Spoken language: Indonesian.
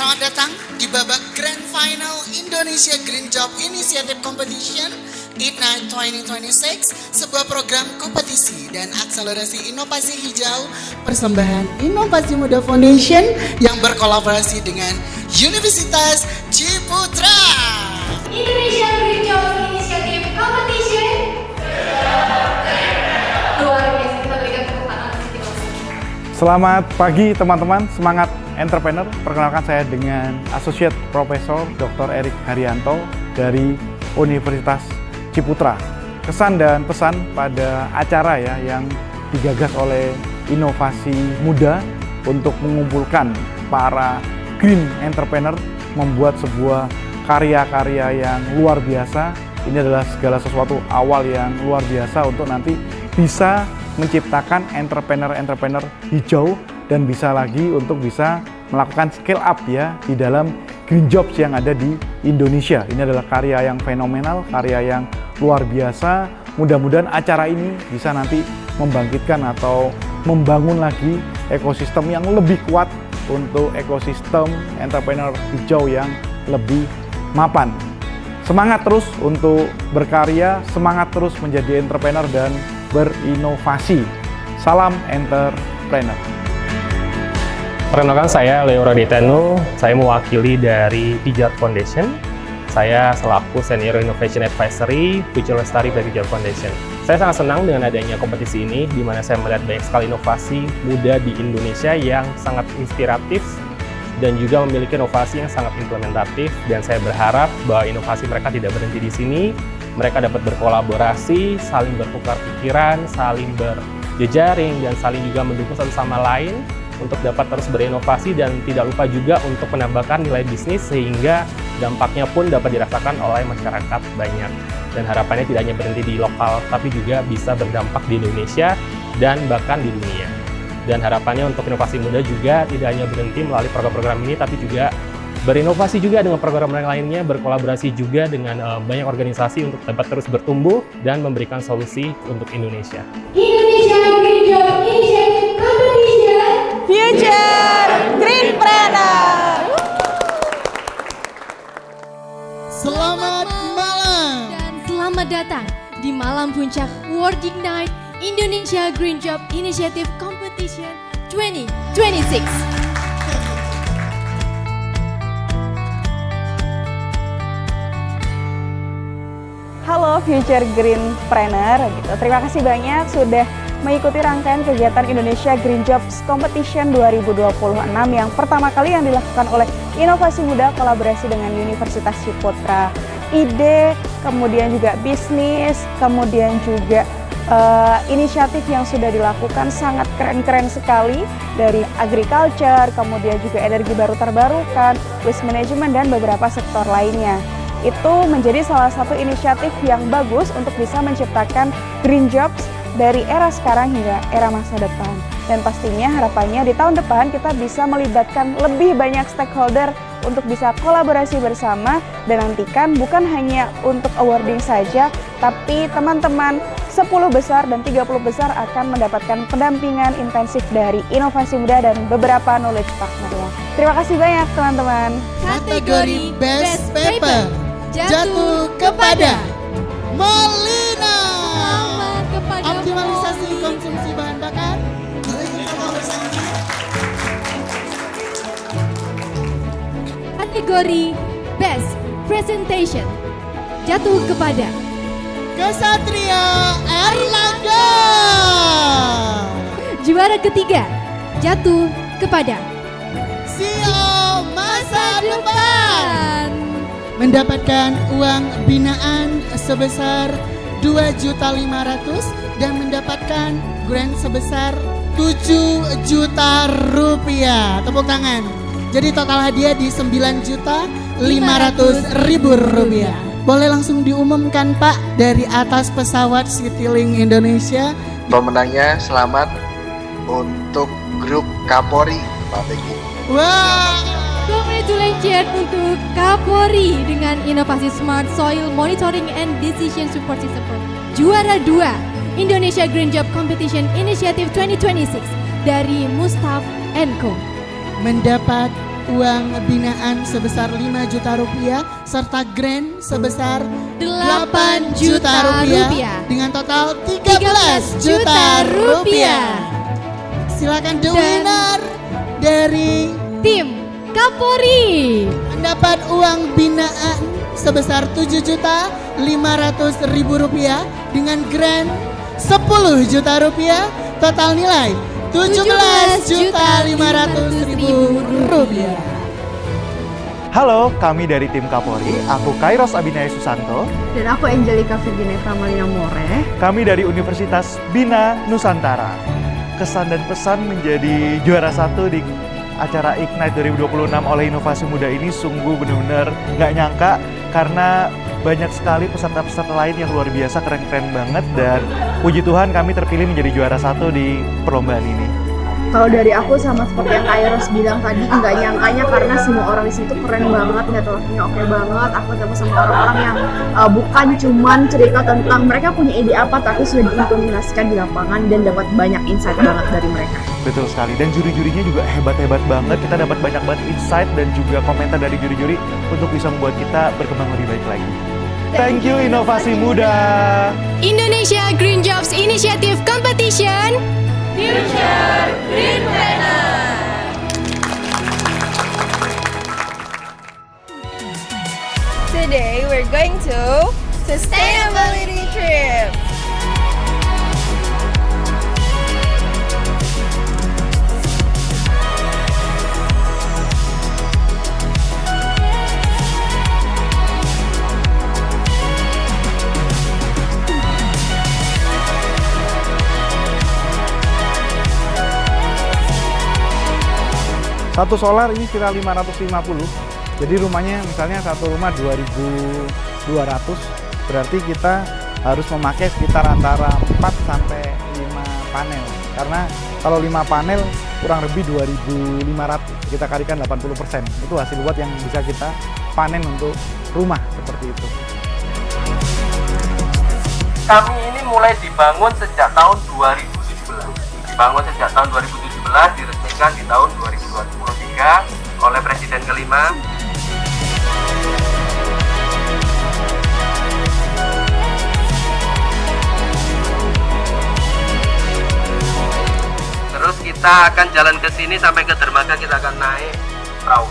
Selamat datang di babak Grand Final Indonesia Green Job Initiative Competition Ignite 2026, sebuah program kompetisi dan akselerasi inovasi hijau persembahan Inovasi Muda Foundation yang berkolaborasi dengan Universitas Ciputra. Indonesia Green Job Initiative Competition. Luar biasa, kita berikan tepuk tangan. Selamat pagi teman-teman, semangat entrepreneur. Perkenalkan saya dengan Associate Profesor Dr. Erik Haryanto dari Universitas Ciputra. Kesan dan pesan pada acara yang digagas oleh Inovasi Muda untuk mengumpulkan para green entrepreneur membuat sebuah karya-karya yang luar biasa. Ini adalah segala sesuatu awal yang luar biasa untuk nanti bisa menciptakan entrepreneur-entrepreneur hijau dan bisa lagi untuk bisa melakukan scale up di dalam green jobs yang ada di Indonesia. Ini adalah karya yang fenomenal, karya yang luar biasa. Mudah-mudahan acara ini bisa nanti membangkitkan atau membangun lagi ekosistem yang lebih kuat untuk ekosistem entrepreneur hijau yang lebih mapan. Semangat terus untuk berkarya, semangat terus menjadi entrepreneur dan berinovasi. Salam entrepreneur. Perkenalkan, saya Leo Raditanu, saya mewakili dari Pijat Foundation. Saya selaku Senior Innovation Advisory Future Lestari dari Pijat Foundation. Saya sangat senang dengan adanya kompetisi ini, di mana saya melihat banyak sekali inovasi muda di Indonesia yang sangat inspiratif dan juga memiliki inovasi yang sangat implementatif. Dan saya berharap bahwa inovasi mereka tidak berhenti di sini. Mereka dapat berkolaborasi, saling bertukar pikiran, saling berjejaring, dan saling juga mendukung satu sama lain untuk dapat terus berinovasi dan tidak lupa juga untuk menambahkan nilai bisnis sehingga dampaknya pun dapat dirasakan oleh masyarakat banyak. Dan harapannya tidak hanya berhenti di lokal, tapi juga bisa berdampak di Indonesia dan bahkan di dunia. Dan harapannya untuk inovasi muda juga tidak hanya berhenti melalui program-program ini, tapi juga berinovasi juga dengan program yang lainnya, berkolaborasi juga dengan banyak organisasi untuk dapat terus bertumbuh dan memberikan solusi untuk Indonesia. Indonesia Green Job Initiative Competition. Future Greenpreneur. Selamat malam. Dan selamat datang di malam puncak World Ignite Indonesia Green Job Initiative Competition 2026. Halo Future Greenpreneur gitu. Terima kasih banyak sudah mengikuti rangkaian kegiatan Indonesia Green Jobs Competition 2026 yang pertama kali yang dilakukan oleh Inovasi Muda kolaborasi dengan Universitas Ciputra. Ide, kemudian juga bisnis, kemudian juga inisiatif yang sudah dilakukan sangat keren-keren sekali, dari agriculture, kemudian juga energi baru terbarukan, waste management, dan beberapa sektor lainnya. Itu menjadi salah satu inisiatif yang bagus untuk bisa menciptakan green jobs dari era sekarang hingga era masa depan. Dan pastinya harapannya di tahun depan kita bisa melibatkan lebih banyak stakeholder untuk bisa kolaborasi bersama dan nantikan bukan hanya untuk awarding saja, tapi teman-teman 10 besar dan 30 besar akan mendapatkan pendampingan intensif dari Inovasi Muda dan beberapa knowledge partner. Terima kasih banyak teman-teman. Kategori Best Paper jatuh kepada Molina. Selamat kepada Optimalisasi Molly. konsumsi bahan bakar. Boleh kita bersama. Kategori Best Presentation jatuh kepada Kesatria Erlangga. juara ketiga jatuh kepada CEO masa depan. Dan Mendapatkan uang binaan sebesar 2.500.000 dan mendapatkan grant sebesar 7 juta rupiah. Tepuk tangan. Jadi total hadiah di 9.500.000 rupiah. Boleh langsung diumumkan Pak dari atas pesawat Citylink Indonesia. Pemenangnya selamat untuk grup Kapolri, Pak Begi. Wah. congratulations untuk Kapolri dengan inovasi Smart Soil Monitoring and Decision Support System. Juara 2 Indonesia Green Job Competition Initiative 2026 dari Mustaf & Co. Mendapat uang binaan sebesar 5 juta rupiah serta grant sebesar 8 juta rupiah dengan total 13 juta rupiah. Silakan the winner dari Tim Kapolri mendapat uang binaan sebesar 7.500.000 rupiah dengan grant 10 juta rupiah, total nilai 17.500.000 rupiah. Halo, kami dari tim Kapolri. Aku Kairos Abinaya Susanto. Dan aku Angelica Virginia Pramalina More. Kami dari Universitas Bina Nusantara. Kesan dan pesan menjadi juara 1 di acara Ignite 2026 oleh Inovasi Muda ini sungguh benar-benar nggak nyangka, karena banyak sekali peserta-peserta lain yang luar biasa, keren-keren banget, dan puji Tuhan kami terpilih menjadi juara 1 di perlombaan ini. Kalau dari aku sama seperti yang Kak Eros bilang tadi, nggak nyangkanya karena semua orang di situ keren banget, metodologinya oke banget. Aku ketemu sama orang-orang yang bukan cuman cerita tentang mereka punya ide apa, tapi sudah diimplementasikan di lapangan dan dapat banyak insight banget dari mereka. Betul sekali, dan juri-jurinya juga hebat-hebat banget. Kita dapat banyak banget insight dan juga komentar dari juri-juri untuk bisa membuat kita berkembang lebih baik lagi. Thank you Inovasi Muda. Indonesia Green Jobs Initiative Competition Future Green Planner. Today we're going to sustainability trip. Satu solar ini sekitar 550. Jadi rumahnya misalnya satu rumah 2.200, berarti kita harus memakai sekitar antara 4 sampai 5 panel. Karena kalau 5 panel kurang lebih 2.500, kita kalikan 80%. Itu hasil buat yang bisa kita panen untuk rumah seperti itu. Kami ini mulai dibangun sejak tahun 2017. Dibangun sejak tahun 2017, diresmikan di tahun 2023 oleh Presiden kelima. Terus kita akan jalan ke sini sampai ke dermaga, kita akan naik perahu.